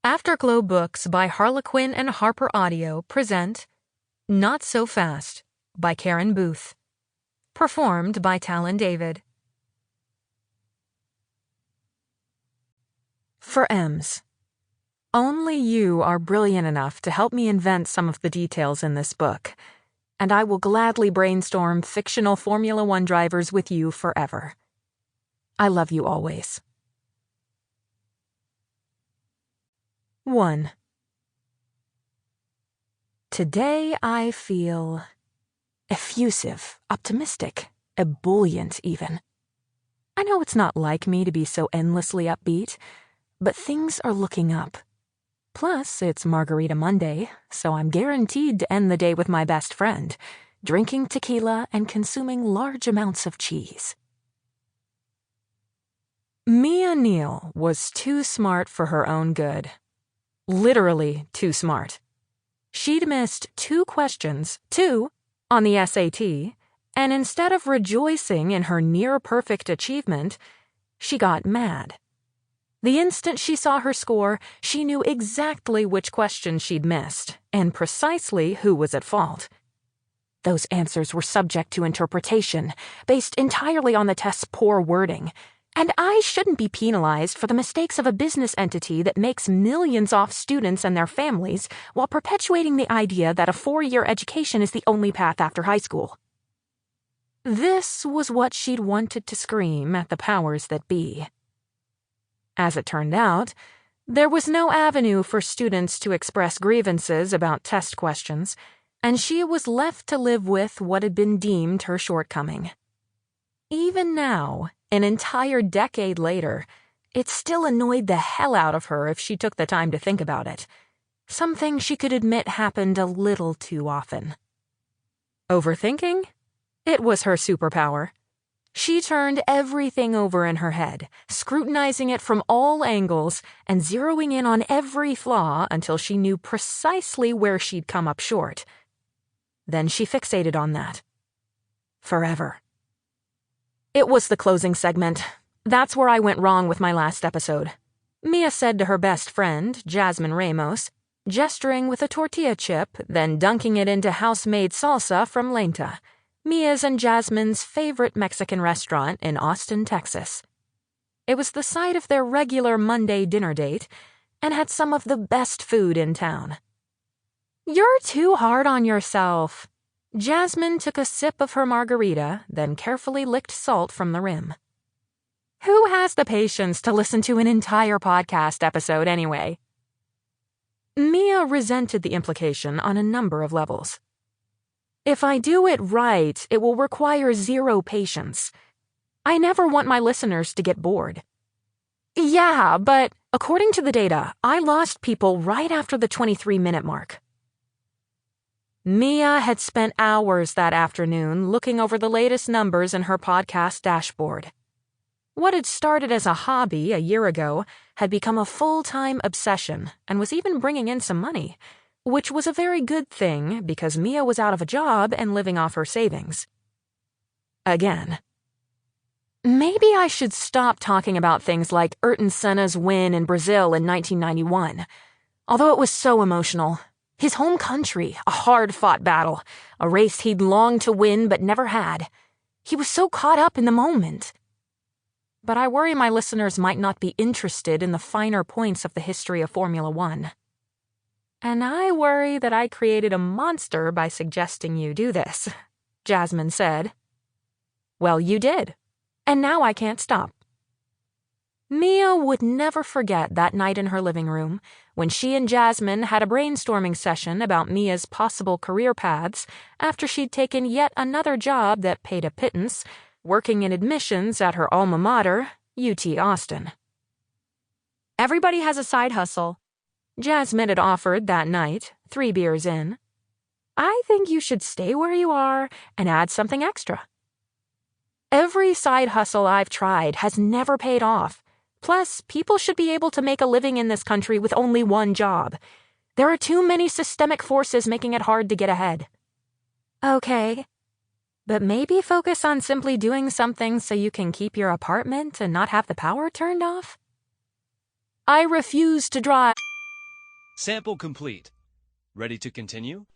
Afterglow Books by Harlequin and Harper Audio present Not So Fast by Karen Booth. Performed by Talon David. For M's. Only you are brilliant enough to help me invent some of the details in this book, and I will gladly brainstorm fictional Formula One drivers with you forever. I love you always. 1. Today I feel effusive, optimistic, ebullient even. I know it's not like me to be so endlessly upbeat, but things are looking up. Plus, it's Margarita Monday, so I'm guaranteed to end the day with my best friend, drinking tequila and consuming large amounts of cheese. Neal was too smart for her own good. Literally too smart. She'd missed 2 questions, on the SAT, and instead of rejoicing in her near-perfect achievement, she got mad. The instant she saw her score, she knew exactly which questions she'd missed, and precisely who was at fault. Those answers were subject to interpretation, based entirely on the test's poor wording, and I shouldn't be penalized for the mistakes of a business entity that makes millions off students and their families while perpetuating the idea that a 4-year education is the only path after high school. This was what she'd wanted to scream at the powers that be. As it turned out, there was no avenue for students to express grievances about test questions, and she was left to live with what had been deemed her shortcoming. Even now, an entire decade later, it still annoyed the hell out of her if she took the time to think about it. Something she could admit happened a little too often. Overthinking? It was her superpower. She turned everything over in her head, scrutinizing it from all angles and zeroing in on every flaw until she knew precisely where she'd come up short. Then she fixated on that. Forever. It was the closing segment. That's where I went wrong with my last episode. Mia said to her best friend, Jasmine Ramos, gesturing with a tortilla chip, then dunking it into house-made salsa from Lenta, Mia's and Jasmine's favorite Mexican restaurant in Austin, Texas. It was the site of their regular Monday dinner date and had some of the best food in town. "You're too hard on yourself." Jasmine took a sip of her margarita, then carefully licked salt from the rim. Who has the patience to listen to an entire podcast episode anyway? Mia resented the implication on a number of levels. If I do it right, it will require 0 patience. I never want my listeners to get bored. Yeah, but according to the data, I lost people right after the 23-minute mark. Mia had spent hours that afternoon looking over the latest numbers in her podcast dashboard. What had started as a hobby a year ago had become a full-time obsession and was even bringing in some money, which was a very good thing because Mia was out of a job and living off her savings. Again. Maybe I should stop talking about things like Ayrton Senna's win in Brazil in 1991, although it was so emotional. His home country, a hard-fought battle, a race he'd longed to win but never had. He was so caught up in the moment. But I worry my listeners might not be interested in the finer points of the history of Formula One. And I worry that I created a monster by suggesting you do this, Jasmine said. Well, you did. And now I can't stop. Mia would never forget that night in her living room when she and Jasmine had a brainstorming session about Mia's possible career paths after she'd taken yet another job that paid a pittance, working in admissions at her alma mater, UT Austin. Everybody has a side hustle, Jasmine had offered that night, 3 beers in. I think you should stay where you are and add something extra. Every side hustle I've tried has never paid off. Plus, people should be able to make a living in this country with only one job. There are too many systemic forces making it hard to get ahead. Okay, but maybe focus on simply doing something so you can keep your apartment and not have the power turned off? I refuse to drive. Sample complete. Ready to continue?